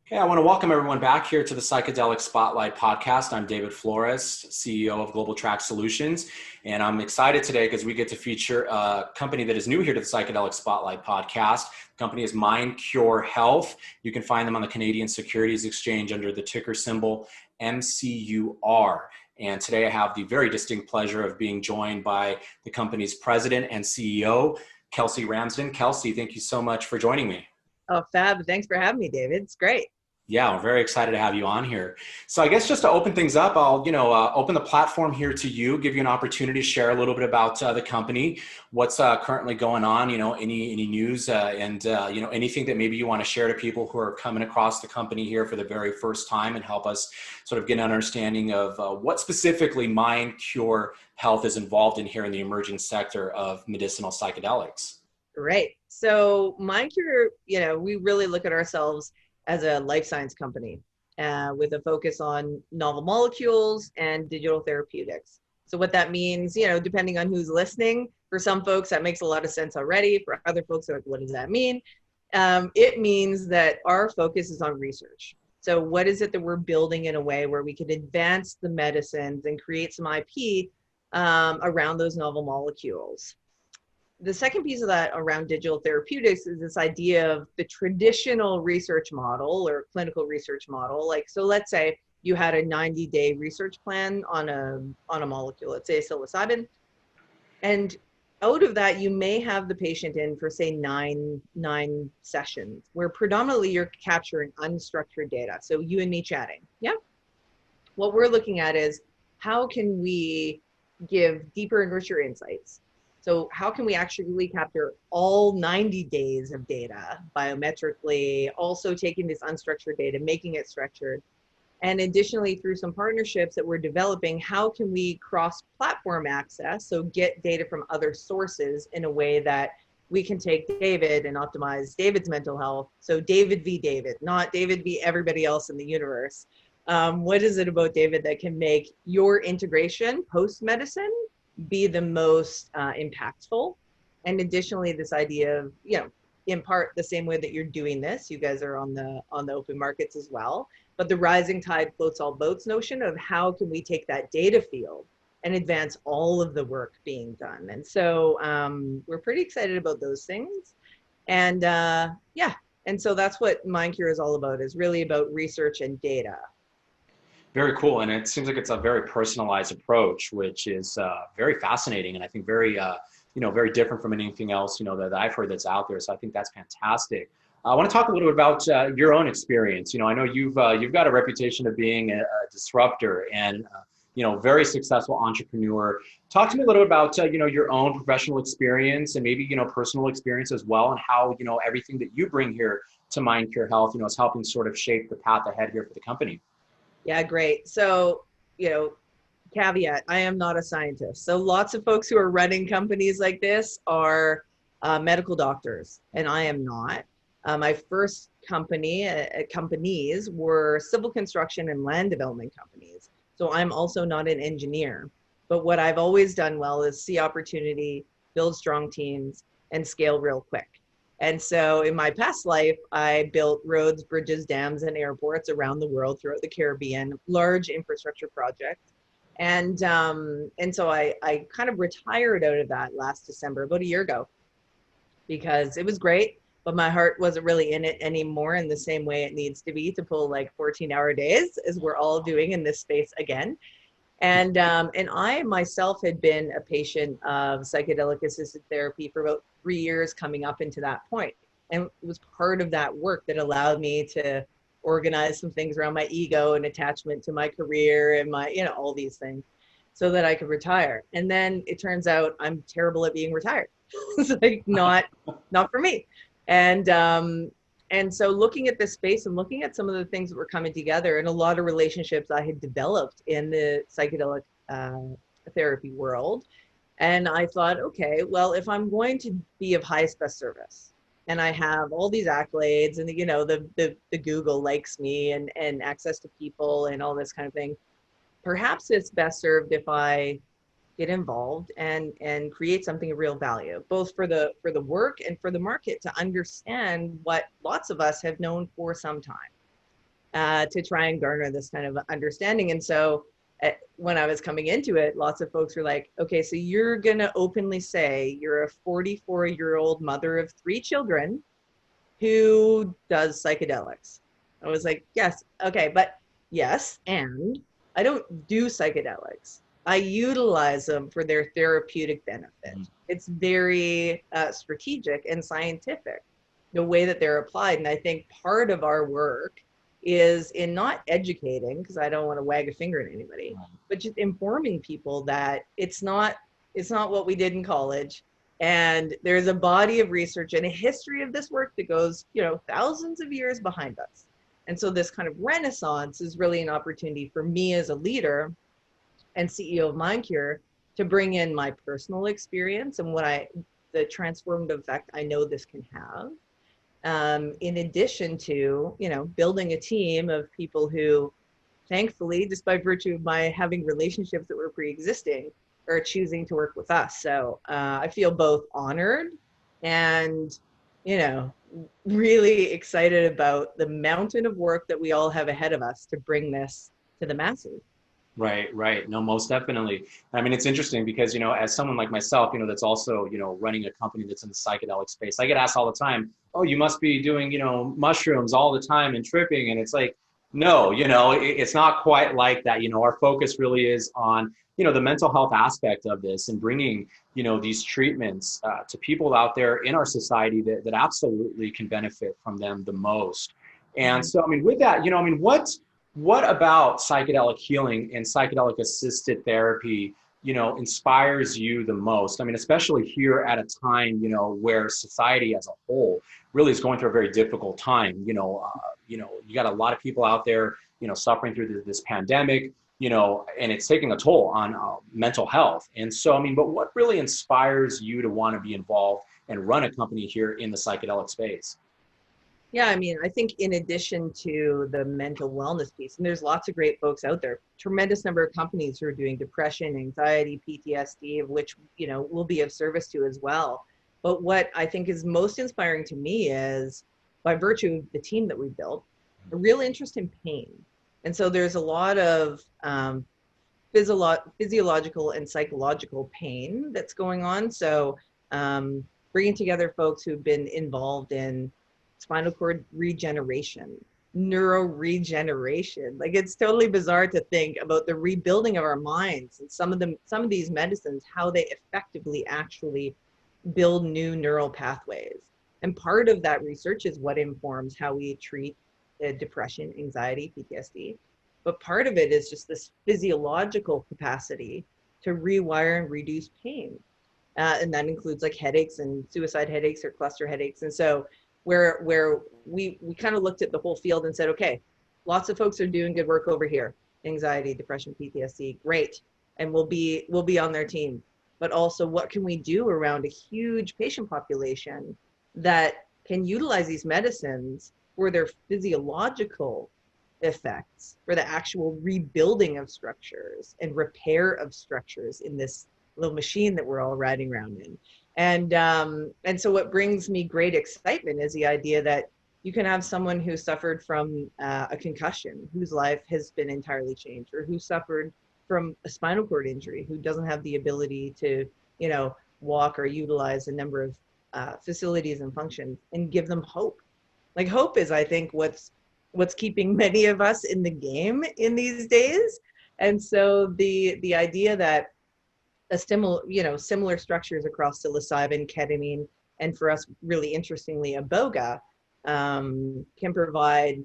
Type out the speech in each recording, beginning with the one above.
Hey, I want to welcome everyone back here to the Psychedelic Spotlight podcast. I'm David Flores, CEO of Global Track Solutions, and I'm excited today because we get to feature a company that is new here to the Psychedelic Spotlight podcast. The company is Mind Cure Health. You can find them on the Canadian Securities Exchange under the ticker symbol MCUR. And today I have the very distinct pleasure of being joined by the company's president and CEO, Kelsey Ramsden. Kelsey, thank you so much for joining me. Oh, fab. Thanks for having me, David. It's great. Yeah, we're very excited to have you on here. So I guess just to open things up, I'll open the platform here to you, give you an opportunity to share a little bit about the company, what's currently going on, any news and anything that maybe you want to share to people who are coming across the company here for the very first time, and help us sort of get an understanding of what specifically Mind Cure Health is involved in here in the emerging sector of medicinal psychedelics. Great. So MindCure, we really look at ourselves as a life science company with a focus on novel molecules and digital therapeutics. So what that means, depending on who's listening, for some folks that makes a lot of sense already. For other folks, they're like, what does that mean? It means that our focus is on research. So what is it that we're building in a way where we can advance the medicines and create some IP around those novel molecules? The second piece of that around digital therapeutics is this idea of the traditional research model or clinical research model. Like, so let's say you had a 90-day research plan on a molecule, let's say psilocybin, and out of that, you may have the patient in for say nine sessions, where predominantly you're capturing unstructured data. So you and me chatting. Yeah. What we're looking at is how can we give deeper and richer insights? So how can we actually capture all 90 days of data biometrically, also taking this unstructured data, making it structured? And additionally, through some partnerships that we're developing, how can we cross-platform access, so get data from other sources in a way that we can take David and optimize David's mental health. So David v. David, not David v. everybody else in the universe. What is it about David that can make your integration post-medicine be the most impactful? And additionally, this idea of, in part the same way that you're doing this, you guys are on the open markets as well, but the rising tide floats all boats notion of how can we take that data field and advance all of the work being done. And so we're pretty excited about those things. And yeah, and so that's what MindCure is all about, is really about research and data. Very cool, and it seems like it's a very personalized approach, which is very fascinating, and I think very, very different from anything else, that I've heard that's out there. So I think that's fantastic. I want to talk a little bit about your own experience. I know you've got a reputation of being a disruptor and very successful entrepreneur. Talk to me a little bit about your own professional experience and maybe personal experience as well, and how everything that you bring here to Mind Cure Health is helping sort of shape the path ahead here for the company. Yeah, great. So, caveat, I am not a scientist. So lots of folks who are running companies like this are medical doctors, and I am not. My first companies were civil construction and land development companies. So I'm also not an engineer. But what I've always done well is see opportunity, build strong teams, and scale real quick. And so in my past life, I built roads, bridges, dams, and airports around the world, throughout the Caribbean, large infrastructure projects. And so I kind of retired out of that last December, about a year ago, because it was great, but my heart wasn't really in it anymore in the same way it needs to be to pull like 14-hour days, as we're all doing in this space again. And I myself had been a patient of psychedelic assisted therapy for about 3 years, coming up into that point. And it was part of that work that allowed me to organize some things around my ego and attachment to my career and my, all these things, so that I could retire. And then it turns out I'm terrible at being retired. It's like not for me. And so looking at this space and looking at some of the things that were coming together, and a lot of relationships I had developed in the psychedelic therapy world. And I thought, okay, well, if I'm going to be of highest best service, and I have all these accolades, and the Google likes me, and access to people and all this kind of thing, perhaps it's best served if I get involved and create something of real value, both for the work and for the market, to understand what lots of us have known for some time. to try and garner this kind of understanding. And so when I was coming into it, lots of folks were like, okay, so you're going to openly say you're a 44-year-old mother of 3 children who does psychedelics. I was like, yes, okay, but yes, and I don't do psychedelics. I utilize them for their therapeutic benefit. It's very strategic and scientific, the way that they're applied. And I think part of our work is in not educating, because I don't want to wag a finger at anybody, but just informing people that it's not what we did in college. And there's a body of research and a history of this work that goes, thousands of years behind us. And so this kind of renaissance is really an opportunity for me as a leader and CEO of MindCure to bring in my personal experience and the transformative effect I know this can have. In addition to, building a team of people who, thankfully, despite virtue of my having relationships that were pre-existing, are choosing to work with us. So I feel both honored and, really excited about the mountain of work that we all have ahead of us to bring this to the masses. Right. No, most definitely. I mean, it's interesting because, as someone like myself, that's also, running a company that's in the psychedelic space, I get asked all the time, oh, you must be doing, mushrooms all the time and tripping. And it's like, no, it's not quite like that. Our focus really is on, the mental health aspect of this and bringing, these treatments to people out there in our society that absolutely can benefit from them the most. And so, I mean, with that, what about psychedelic healing and psychedelic assisted therapy, inspires you the most? I mean, especially here at a time, where society as a whole really is going through a very difficult time. You got a lot of people out there, suffering through this pandemic, and it's taking a toll on mental health. And so, I mean, but what really inspires you to want to be involved and run a company here in the psychedelic space? Yeah, I mean, I think in addition to the mental wellness piece, and there's lots of great folks out there, tremendous number of companies who are doing depression, anxiety, PTSD, of which, we'll be of service to as well. But what I think is most inspiring to me is, by virtue of the team that we built, a real interest in pain. And so there's a lot of physiological and psychological pain that's going on. So bringing together folks who've been involved in spinal cord regeneration, neuro regeneration. Like, it's totally bizarre to think about the rebuilding of our minds and some of these medicines, how they effectively actually build new neural pathways. And part of that research is what informs how we treat depression, anxiety, PTSD. But part of it is just this physiological capacity to rewire and reduce pain. And that includes like headaches and suicide headaches or cluster headaches. And so where we kind of looked at the whole field and said, okay, lots of folks are doing good work over here, anxiety, depression, PTSD, great, and we'll be on their team. But also, what can we do around a huge patient population that can utilize these medicines for their physiological effects, for the actual rebuilding of structures and repair of structures in this little machine that we're all riding around in. And so what brings me great excitement is the idea that you can have someone who suffered from a concussion, whose life has been entirely changed, or who suffered from a spinal cord injury, who doesn't have the ability to, walk or utilize a number of facilities and functions, and give them hope. Like, hope is, I think, what's keeping many of us in the game in these days. And so the idea that similar structures across psilocybin, ketamine, and for us, really interestingly, iboga, can provide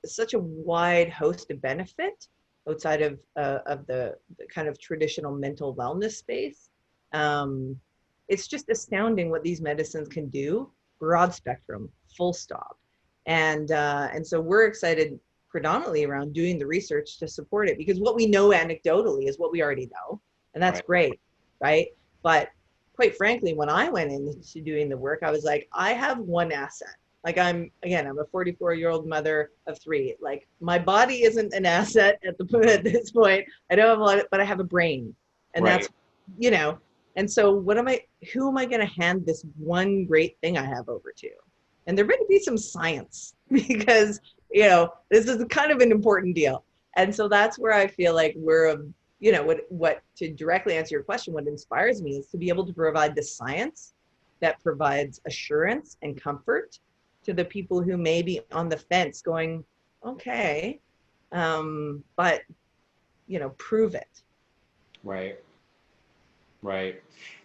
such a wide host of benefit outside of the kind of traditional mental wellness space. It's just astounding what these medicines can do, broad spectrum, full stop. And so we're excited predominantly around doing the research to support it, because what we know anecdotally is what we already know. And that's great, right? But quite frankly, when I went into doing the work, I was like, I have one asset. Like, I'm a 44-year-old mother of 3. Like, my body isn't an asset at this point. I don't have a lot, but I have a brain. And that's, and so who am I going to hand this one great thing I have over to? And there better be some science, because this is kind of an important deal. And so that's where I feel like what to directly answer your question, what inspires me is to be able to provide the science that provides assurance and comfort to the people who may be on the fence going, okay, but, prove it. Right. Right.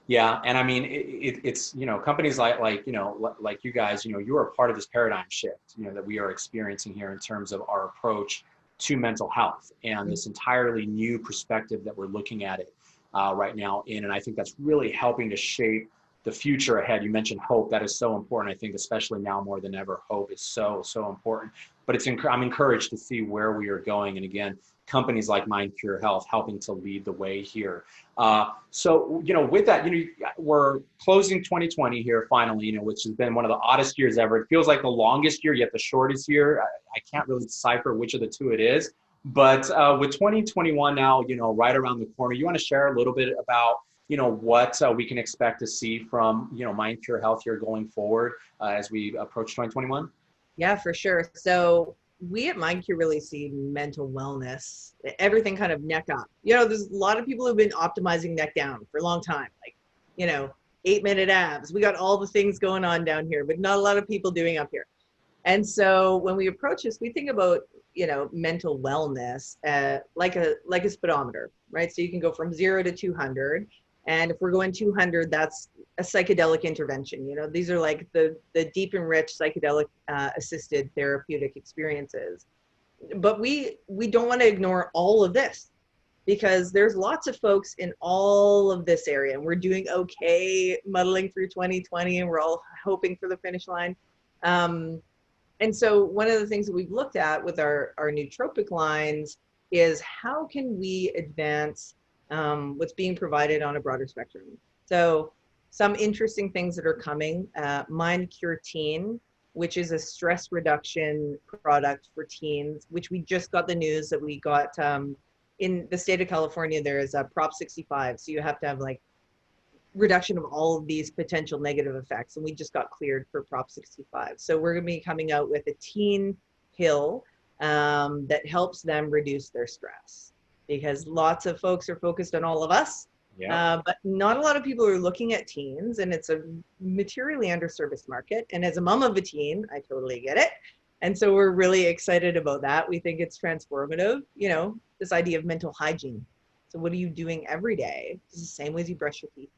Yeah. And I mean, it's, companies like you guys, you are part of this paradigm shift, that we are experiencing here in terms of our approach to mental health and this entirely new perspective that we're looking at it right now in. And I think that's really helping to shape the future ahead. You mentioned hope. That is so important. I think especially now more than ever, hope is so, so important. But I'm encouraged to see where we are going. And again, companies like Mind Cure Health helping to lead the way here. So, with that, we're closing 2020 here finally, which has been one of the oddest years ever. It feels like the longest year, yet the shortest year. I can't really decipher which of the two it is. But with 2021 now, right around the corner, you want to share a little bit about, what we can expect to see from, Mind Cure Health here going forward as we approach 2021? Yeah, for sure. So we at MindCure really see mental wellness, everything kind of neck up. There's a lot of people who've been optimizing neck down for a long time, like, 8-minute abs. We got all the things going on down here, but not a lot of people doing up here. And so when we approach this, we think about, mental wellness like a speedometer, right? So you can go from 0 to 200. And if we're going 200, that's a psychedelic intervention. These are like the deep and rich psychedelic assisted therapeutic experiences. But we don't want to ignore all of this because there's lots of folks in all of this area, and we're doing okay muddling through 2020, and we're all hoping for the finish line. And so one of the things that we've looked at with our nootropic lines is how can we advance what's being provided on a broader spectrum. So some interesting things that are coming, Mind Cure Teen, which is a stress reduction product for teens, which we just got the news that we got in the state of California. There is a Prop 65. So you have to have like reduction of all of these potential negative effects. And we just got cleared for Prop 65. So we're going to be coming out with a teen pill that helps them reduce their stress, because lots of folks are focused on all of us, but not a lot of people are looking at teens, and it's a materially underserviced market. And as a mom of a teen, I totally get it. And so we're really excited about that. We think it's transformative, this idea of mental hygiene. So what are you doing every day? It's the same way as you brush your teeth.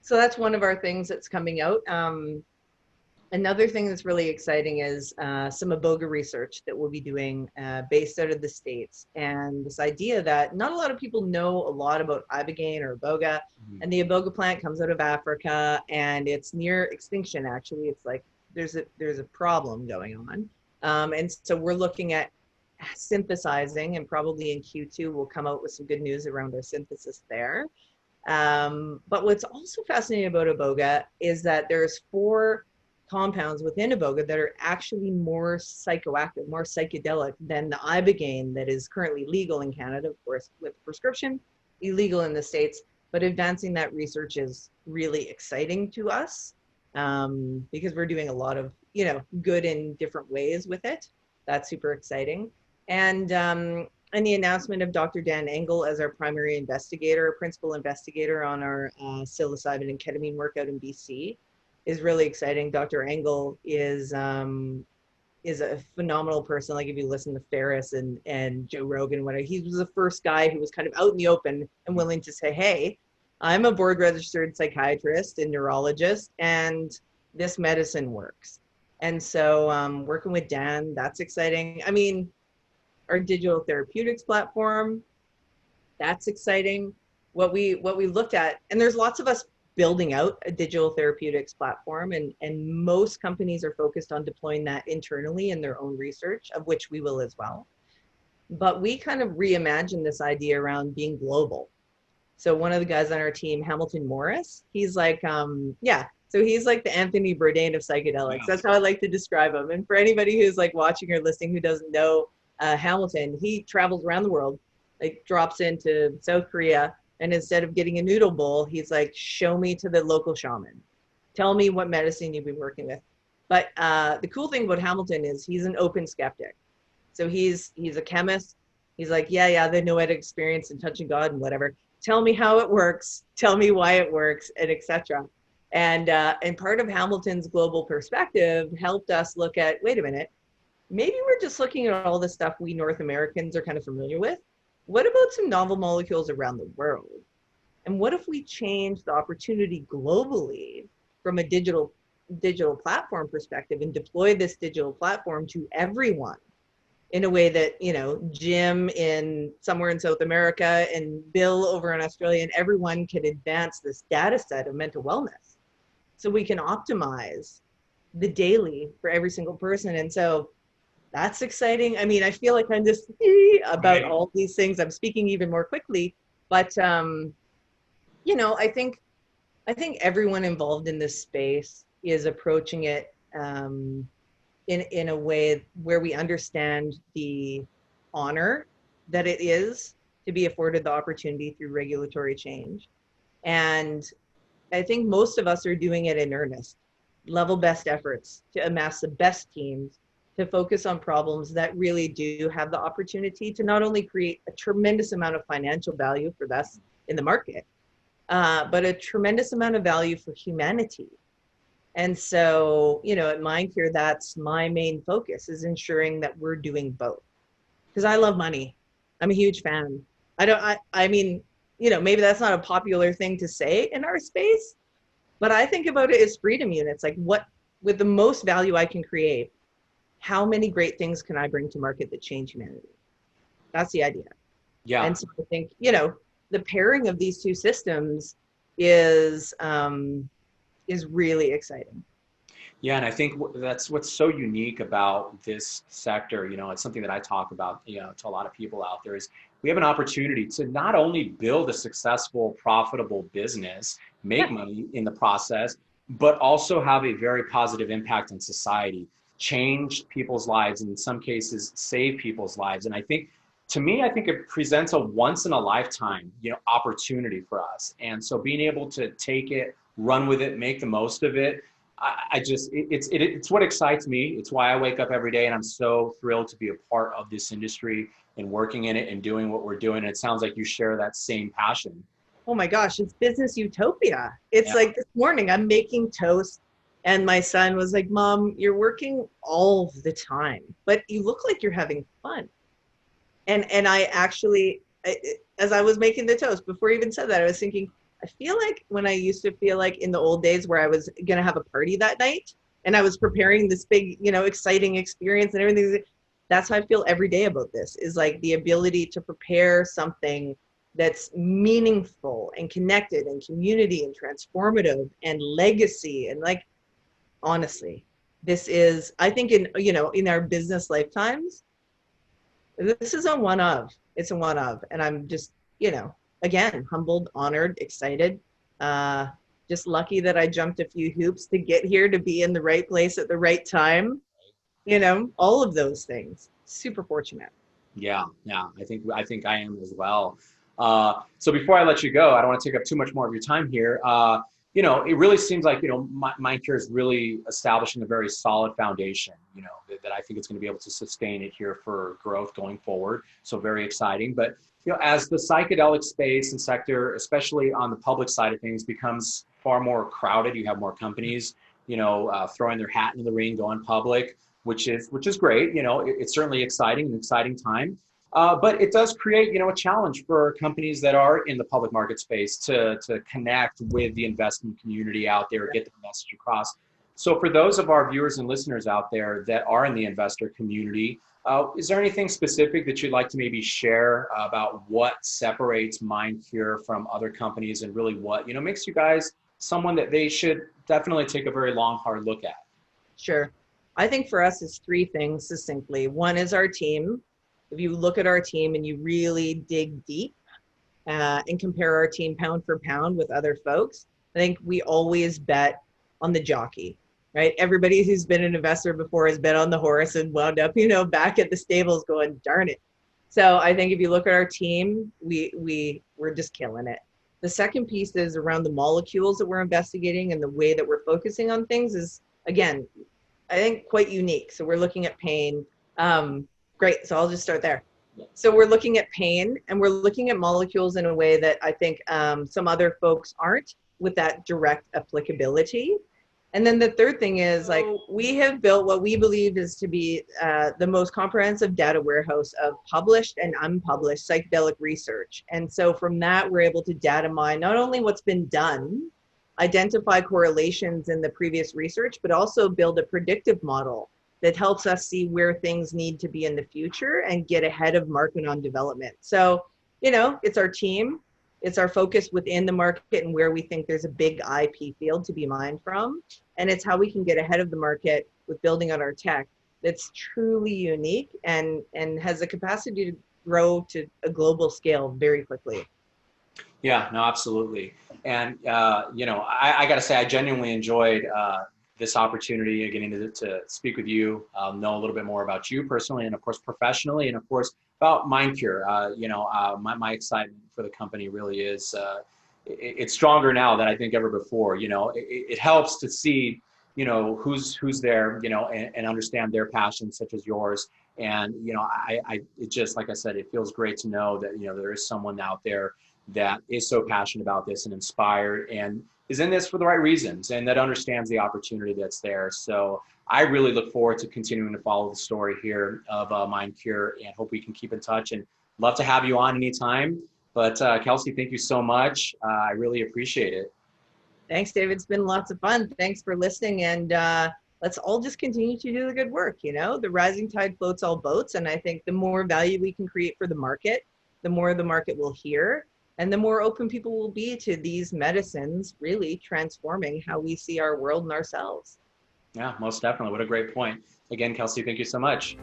So that's one of our things that's coming out. Another thing that's really exciting is some iboga research that we'll be doing based out of the States. And this idea that not a lot of people know a lot about ibogaine or iboga. And the iboga plant comes out of Africa, and it's near extinction, actually. It's like there's a problem going on. And so we're looking at synthesizing, and probably in Q2 we'll come out with some good news around our synthesis there. But what's also fascinating about iboga is that there's 4 compounds within iboga that are actually more psychoactive, more psychedelic than the ibogaine that is currently legal in Canada, of course, with prescription, illegal in the States. But advancing that research is really exciting to us because we're doing a lot of, good in different ways with it. That's super exciting. And the announcement of Dr. Dan Engel as our primary investigator, principal investigator on our psilocybin and ketamine workout in BC is really exciting. Dr. Engel is a phenomenal person. Like if you listen to Ferris and Joe Rogan, whatever, he was the first guy who was kind of out in the open and willing to say, hey, I'm a board registered psychiatrist and neurologist, and this medicine works. And so working with Dan, that's exciting. I mean, our digital therapeutics platform, that's exciting. What we looked at, and there's lots of us building out a digital therapeutics platform, and most companies are focused on deploying that internally in their own research, of which we will as well. But we kind of reimagined this idea around being global. So one of the guys on our team, Hamilton Morris, he's like, so he's like the Anthony Bourdain of psychedelics. Yeah. That's how I like to describe him. And for anybody who's like watching or listening who doesn't know Hamilton, he travels around the world, like drops into South Korea, and instead of getting a noodle bowl, he's like, show me to the local shaman. Tell me what medicine you've been working with. But the cool thing about Hamilton is he's an open skeptic. So he's a chemist. He's like, yeah, the noetic experience and touching God and whatever. Tell me how it works. Tell me why it works, and etc. And part of Hamilton's global perspective helped us look at, wait a minute, maybe we're just looking at all the stuff we North Americans are kind of familiar with. What about some novel molecules around the world? And what if we change the opportunity globally from a digital platform perspective and deploy this digital platform to everyone in a way that, you know, Jim in somewhere in South America and Bill over in Australia and everyone can advance this data set of mental wellness so we can optimize the daily for every single person. And so that's exciting. I mean, I feel like I'm just about all these things. I'm speaking even more quickly, but you know, I think everyone involved in this space is approaching it in a way where we understand the honor that it is to be afforded the opportunity through regulatory change. And I think most of us are doing it in earnest, level best efforts to amass the best teams, to focus on problems that really do have the opportunity to not only create a tremendous amount of financial value for us in the market, but a tremendous amount of value for humanity. And so, you know, at MindCure, that's my main focus, is ensuring that we're doing both. Because I love money. I'm a huge fan. I mean, you know, maybe that's not a popular thing to say in our space, but I think about it as freedom units. Like, what, with the most value I can create, how many great things can I bring to market that change humanity? That's the idea. Yeah. And so I think, you know, the pairing of these two systems is really exciting. Yeah, and I think that's what's so unique about this sector. You know, it's something that I talk about, you know, to a lot of people out there, is we have an opportunity to not only build a successful, profitable business, make money in the process, but also have a very positive impact on society, change people's lives, and in some cases, save people's lives. And I think, to me, I think it presents a once in a lifetime, you know, opportunity for us. And so being able to take it, run with it, make the most of it, it's what excites me. It's why I wake up every day, and I'm so thrilled to be a part of this industry and working in it and doing what we're doing. And it sounds like you share that same passion. Oh my gosh, it's business utopia. It's like this morning I'm making toast and my son was like, Mom, you're working all the time, but you look like you're having fun. And I actually, as I was making the toast, before I even said that, I was thinking, I feel like when I used to feel like in the old days where I was going to have a party that night and I was preparing this big, you know, exciting experience and everything, that's how I feel every day about this, is like the ability to prepare something that's meaningful and connected and community and transformative and legacy. And like, honestly, this is, I think in, you know, in our business lifetimes, this is a one of, it's a one of, and I'm just, you know, again, humbled, honored, excited, just lucky that I jumped a few hoops to get here, to be in the right place at the right time, you know, all of those things. Super fortunate. Yeah, I think I am as well. So before I let you go, I don't want to take up too much more of your time here. You know, it really seems like, you know, MindCure is really establishing a very solid foundation, you know, that I think it's going to be able to sustain it here for growth going forward. So very exciting. But, you know, as the psychedelic space and sector, especially on the public side of things, becomes far more crowded, you have more companies, you know, throwing their hat in the ring, going public, which is great. You know, it's certainly exciting, an exciting time. But it does create, you know, a challenge for companies that are in the public market space to connect with the investment community out there, get the message across. So for those of our viewers and listeners out there that are in the investor community, is there anything specific that you'd like to maybe share about what separates MindCure from other companies, and really what, you know, makes you guys someone that they should definitely take a very long, hard look at? Sure. I think for us, it's three things succinctly. One is our team. If you look at our team and you really dig deep and compare our team pound for pound with other folks, I think we always bet on the jockey, right? Everybody who's been an investor before has bet on the horse and wound up, you know, back at the stables going, darn it. So I think if you look at our team, we're just killing it. The second piece is around the molecules that we're investigating, and the way that we're focusing on things is, again, I think, quite unique. So we're looking at pain. Great. So I'll just start there. So we're looking at pain, and we're looking at molecules in a way that I think some other folks aren't, with that direct applicability. And then the third thing is, like, we have built what we believe is to be the most comprehensive data warehouse of published and unpublished psychedelic research. And so from that, we're able to data mine not only what's been done, identify correlations in the previous research, but also build a predictive model that helps us see where things need to be in the future and get ahead of market on development. So, you know, it's our team, it's our focus within the market and where we think there's a big IP field to be mined from. And it's how we can get ahead of the market with building on our tech that's truly unique and has the capacity to grow to a global scale very quickly. Yeah, no, absolutely. And, you know, I got to say, I genuinely enjoyed this opportunity of getting to speak with you, know a little bit more about you personally, and of course, professionally, and of course, about MindCure. You know, my excitement for the company really is, it's stronger now than I think ever before. You know, it helps to see, you know, who's there, you know, and understand their passions such as yours. And, you know, it just, like I said, it feels great to know that, you know, there is someone out there that is so passionate about this and inspired and is in this for the right reasons and that understands the opportunity that's there. So I really look forward to continuing to follow the story here of MindCure, and hope we can keep in touch, and love to have you on anytime. But Kelsey, thank you so much. I really appreciate it. Thanks, David. It's been lots of fun. Thanks for listening. And let's all just continue to do the good work. You know, the rising tide floats all boats. And I think the more value we can create for the market, the more the market will hear, and the more open people will be to these medicines really transforming how we see our world and ourselves. Yeah, most definitely. What a great point. Again, Kelsey, thank you so much.